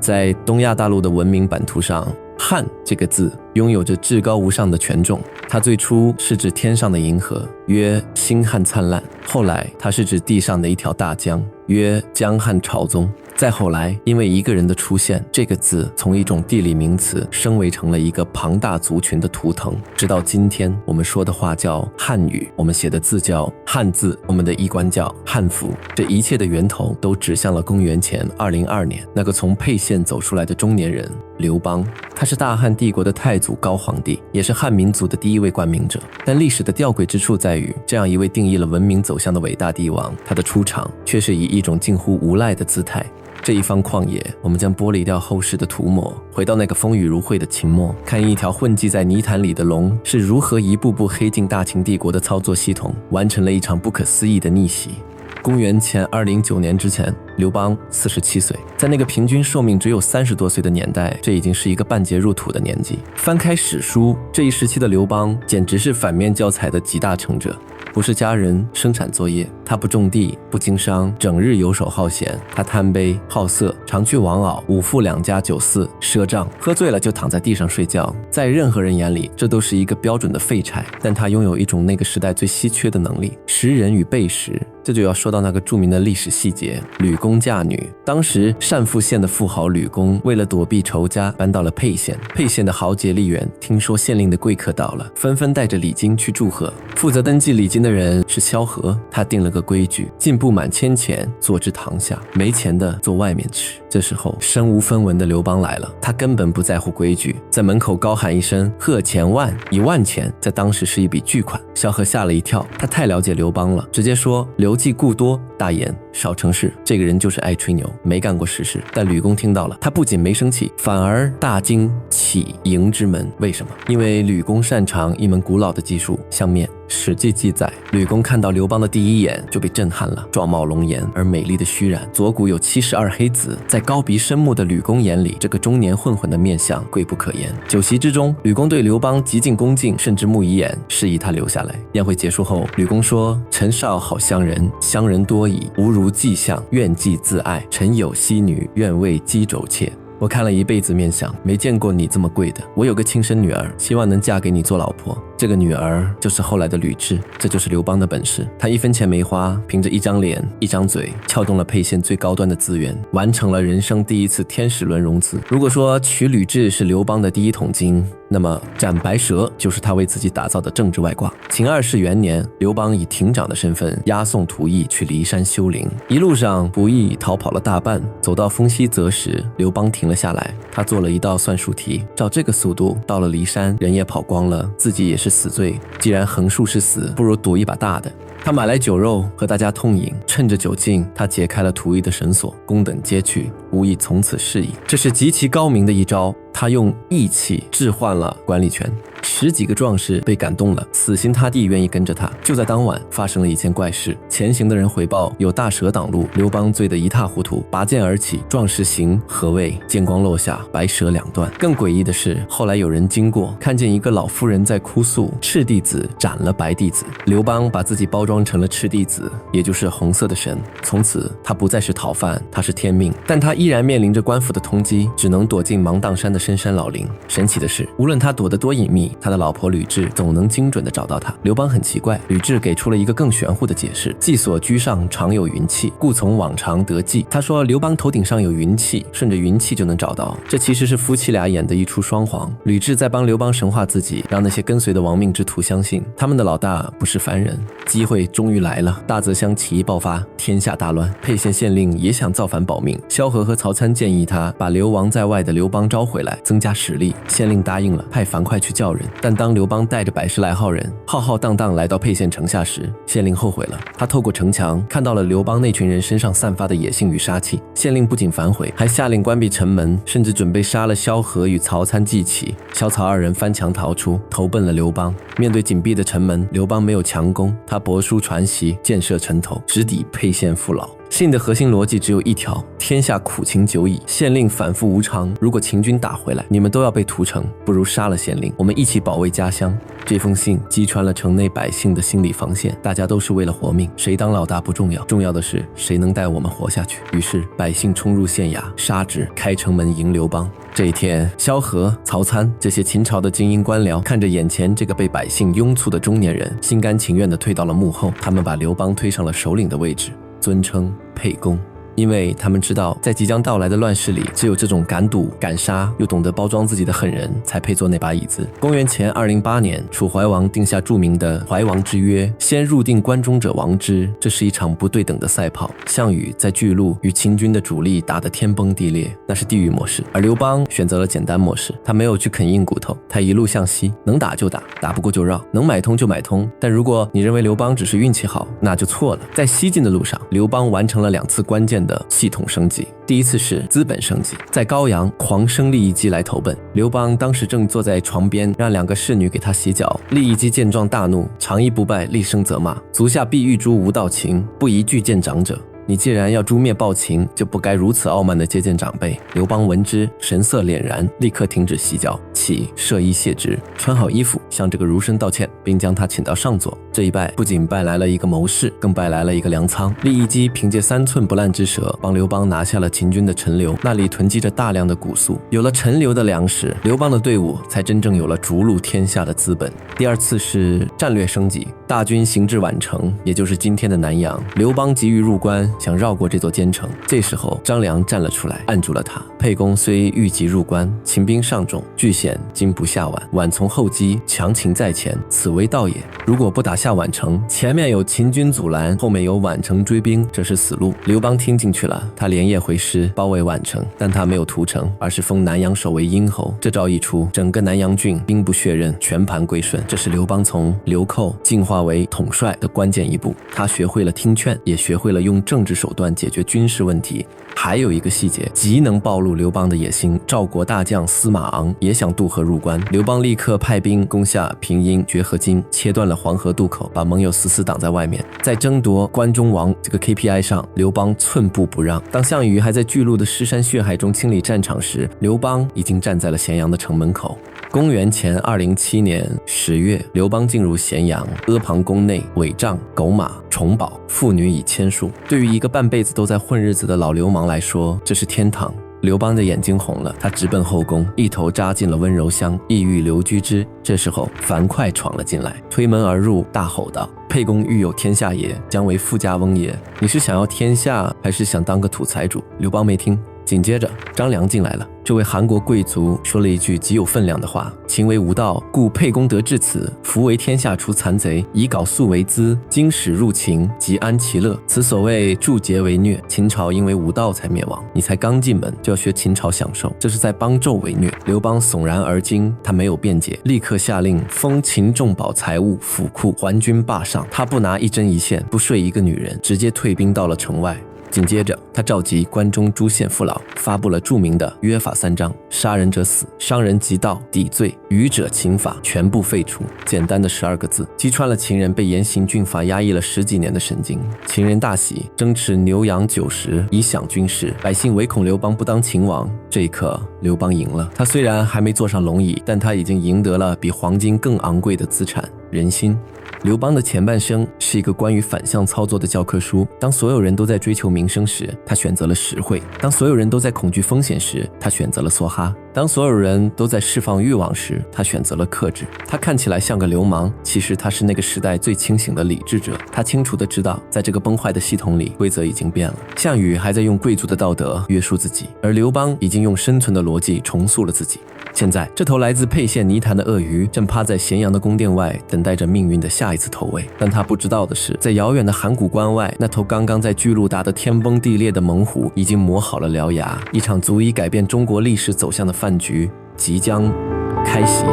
在东亚大陆的文明版图上，汉这个字拥有着至高无上的权重，它最初是指天上的银河，曰星汉灿烂，后来它是指地上的一条大江，曰江汉朝宗。再后来，因为一个人的出现，这个字从一种地理名词升为成了一个庞大族群的图腾。直到今天，我们说的话叫汉语，我们写的字叫汉字，我们的衣冠叫汉服。这一切的源头都指向了公元前202年，那个从沛县走出来的中年人刘邦。他是大汉帝国的太祖高皇帝，也是汉民族的第一位冠名者。但历史的吊诡之处在于，这样一位定义了文明走向的伟大帝王，他的出场却是以一种近乎无赖的姿态。这一方旷野，我们将剥离掉后世的涂抹，回到那个风雨如晦的秦末，看一条混迹在泥潭里的龙是如何一步步黑进大秦帝国的操作系统，完成了一场不可思议的逆袭。公元前209年之前，刘邦47岁，在那个平均寿命只有30多岁的年代，这已经是一个半截入土的年纪。翻开史书，这一时期的刘邦简直是反面教材的集大成者。不是家人生产作业，他不种地，不经商，整日游手好闲。他贪杯好色，常去王媪、五父两家酒肆赊账，喝醉了就躺在地上睡觉。在任何人眼里，这都是一个标准的废柴。但他拥有一种那个时代最稀缺的能力——识人与被识。这就要说到那个著名的历史细节：吕公嫁女。当时单父县的富豪吕公为了躲避仇家，搬到了沛县。沛县的豪杰吏员听说县令的贵客到了，纷纷带着礼金去祝贺。负责登记礼金的人是萧何，他定了个规矩：进不满1000钱坐之堂下，没钱的坐外面吃。这时候身无分文的刘邦来了，他根本不在乎规矩，在门口高喊一声贺钱万，1万钱在当时是一笔巨款。萧何吓了一跳，他太了解刘邦了，直接说刘季故多，大言少成事。这个人就是爱吹牛，没干过实事。但吕公听到了，他不仅没生气，反而大惊起迎之门。为什么？因为吕公擅长一门古老的技术——相面。史记记载，吕公看到刘邦的第一眼就被震撼了，状貌龙颜而美丽的虚然，左骨有72黑子。在高鼻深目的吕公眼里，这个中年混混的面相贵不可言。酒席之中，吕公对刘邦极尽恭敬，甚至目以眼，示意他留下来。宴会结束后，吕公说：臣少好乡人，乡人多矣，吾如迹象，愿寄自爱。臣有妻女，愿为姬肘妾。我看了一辈子面相，没见过你这么贵的。我有个亲生女儿，希望能嫁给你做老婆。这个女儿就是后来的吕雉，这就是刘邦的本事。他1分钱没花，凭着一张脸一张嘴，撬动了沛县最高端的资源，完成了人生第一次天使轮融资。如果说娶吕雉是刘邦的第一桶金，那么斩白蛇就是他为自己打造的政治外挂。秦2世元年，刘邦以亭长的身份押送仆役去骊山修陵，一路上仆役逃跑了大半，走到丰西泽时，刘邦停了下来，他做了一道算术题，照这个速度到了骊山，人也跑光了，自己也是死罪，既然横竖是死，不如赌一把大的。他买来酒肉和大家痛饮，趁着酒劲，他解开了仆役的绳索，公等皆去，无以从此事矣。这是极其高明的一招，他用义气置换了管理权。10几个壮士被感动了，死心塌地愿意跟着他。就在当晚，发生了一件怪事。前行的人回报有大蛇挡路，刘邦醉得一塌糊涂，拔剑而起，壮士行何谓？剑光落下，白蛇两断。更诡异的是，后来有人经过，看见一个老妇人在哭诉，赤弟子斩了白弟子。刘邦把自己包装成了赤弟子，也就是红色的神。从此他不再是逃犯，他是天命，但他依然面临着官府的通缉，只能躲进芒砀山的深山老林。神奇的是，无论他躲得多隐秘，他的老婆吕雉总能精准地找到他。刘邦很奇怪，吕雉给出了一个更玄乎的解释：寄所居上常有云气，故从往常得计。他说刘邦头顶上有云气，顺着云气就能找到。这其实是夫妻俩演的一出双簧。吕雉在帮刘邦神化自己，让那些跟随的亡命之徒相信他们的老大不是凡人。机会终于来了，大泽乡起义爆发，天下大乱。沛县县令也想造反保命，萧何和曹参建议他把流亡在外的刘邦招回来，增加实力。县令答应了，派樊哙去叫人。但当刘邦带着110来号人浩浩荡荡来到沛县城下时，县令后悔了。他透过城墙看到了刘邦那群人身上散发的野性与杀气。县令不仅反悔，还下令关闭城门，甚至准备杀了萧何与曹参祭旗。萧曹二人翻墙逃出，投奔了刘邦。面对紧闭的城门，刘邦没有强攻，他博书传檄，箭射城头，直抵沛县父老。信的核心逻辑只有一条：天下苦情久矣，县令反复无常，如果秦军打回来，你们都要被屠城，不如杀了县令，我们一起保卫家乡。这封信击穿了城内百姓的心理防线，大家都是为了活命，谁当老大不重要，重要的是谁能带我们活下去。于是百姓冲入县衙，杀之，开城门迎刘邦。这一天，萧何、曹参这些秦朝的精英官僚看着眼前这个被百姓拥簇的中年人，心甘情愿地退到了幕后。他们把刘邦推上了首领的位置，尊称沛公。因为他们知道，在即将到来的乱世里，只有这种敢赌敢杀又懂得包装自己的狠人才配坐那把椅子。公元前208年，楚怀王定下著名的怀王之约，先入定关中者亡之。这是一场不对等的赛跑，项羽在巨鹿与秦军的主力打得天崩地裂，那是地狱模式；而刘邦选择了简单模式，他没有去啃硬骨头，他一路向西，能打就打，打不过就绕，能买通就买通。但如果你认为刘邦只是运气好，那就错了。在西进的路上，刘邦完成了2次关键的系统升级。第一次是资本升级，在高阳狂生利益姬来投奔。刘邦当时正坐在床边，让2个侍女给他洗脚。利益姬见状大怒，长揖不拜，厉声责骂：足下必欲诛无道秦，不宜拒见长者。你既然要诛灭暴秦，就不该如此傲慢地接见长辈。刘邦闻之，神色敛然，立刻停止洗脚，起设衣谢之，穿好衣服，向这个儒生道歉，并将他请到上座。这一拜不仅拜来了一个谋士，更拜来了一个粮仓。利益姬凭借3寸不烂之舌，帮刘邦拿下了秦军的陈留，那里囤积着大量的谷粟。有了陈留的粮食，刘邦的队伍才真正有了逐鹿天下的资本。第2次是战略升级，大军行至宛城，也就是今天的南阳。刘邦急于入关，想绕过这座坚城。这时候张良站了出来，按住了他。沛公虽欲急入关，秦兵上众，据险今不下宛，宛从后击，强秦在前，此为道也。如果不打下宛城，前面有秦军阻拦，后面有宛城追兵，这是死路。刘邦听进去了，他连夜回师包围宛城，但他没有屠城，而是封南阳守为殷侯。这招一出，整个南阳郡兵不血刃，全盘归顺。这是刘邦从流寇进化为统帅的关键一步。他学会了听劝，也学会了用政治手段解决军事问题。还有一个细节极能暴露刘邦的野心，赵国大将司马昂也想渡河入关。刘邦立刻派兵攻下平阴、绝河津，切断了黄河渡口，把盟友死死挡在外面。在争夺关中王这个 KPI 上，刘邦寸步不让。当项羽还在巨鹿的尸山血海中清理战场时，刘邦已经站在了咸阳的城门口。公元前207年10月，刘邦进入咸阳，阿房宫内伪帐、狗马、重宝，妇女以千数。对于一个半辈子都在混日子的老流氓来说，这是天堂。刘邦的眼睛红了，他直奔后宫，一头扎进了温柔乡，意欲留居之。这时候樊哙闯了进来，推门而入，大吼道：沛公欲有天下也，将为富家翁也。你是想要天下，还是想当个土财主？刘邦没听。紧接着张良进来了，这位韩国贵族说了一句极有分量的话：秦为无道，故沛公得至此，夫为天下除残贼，以缟素为资，经史入秦，即安其乐。此所谓助桀为虐。秦朝因为无道才灭亡，你才刚进门就要学秦朝享受，这是在帮纣为虐。刘邦悚然而惊，他没有辩解，立刻下令封秦重宝财物府库，还军霸上。他不拿一针一线，不睡一个女人，直接退兵到了城外。紧接着他召集关中诸县父老，发布了著名的约法3章：杀人者死，伤人及盗抵罪，愚者刑罚全部废除。简单的12个字，击穿了秦人被严刑峻法压抑了10几年的神经。秦人大喜，争持牛羊90，以享军事。百姓唯恐刘邦不当秦王。这一刻刘邦赢了，他虽然还没坐上龙椅，但他已经赢得了比黄金更昂贵的资产——人心。刘邦的前半生是一个关于反向操作的教科书。当所有人都在追求名声时，他选择了实惠；当所有人都在恐惧风险时，他选择了梭哈；当所有人都在释放欲望时，他选择了克制。他看起来像个流氓，其实他是那个时代最清醒的理智者。他清楚地知道，在这个崩坏的系统里，规则已经变了。项羽还在用贵族的道德约束自己，而刘邦已经用生存的逻辑重塑了自己。现在，这头来自沛县泥潭的鳄鱼正趴在咸阳的宫殿外，等待着命运的下一次投喂。但他不知道的是，在遥远的函谷关外，那头刚刚在巨鹿打得天崩地裂的猛虎已经磨好了獠牙。一场足以改变中国历史走向的饭局即将开席。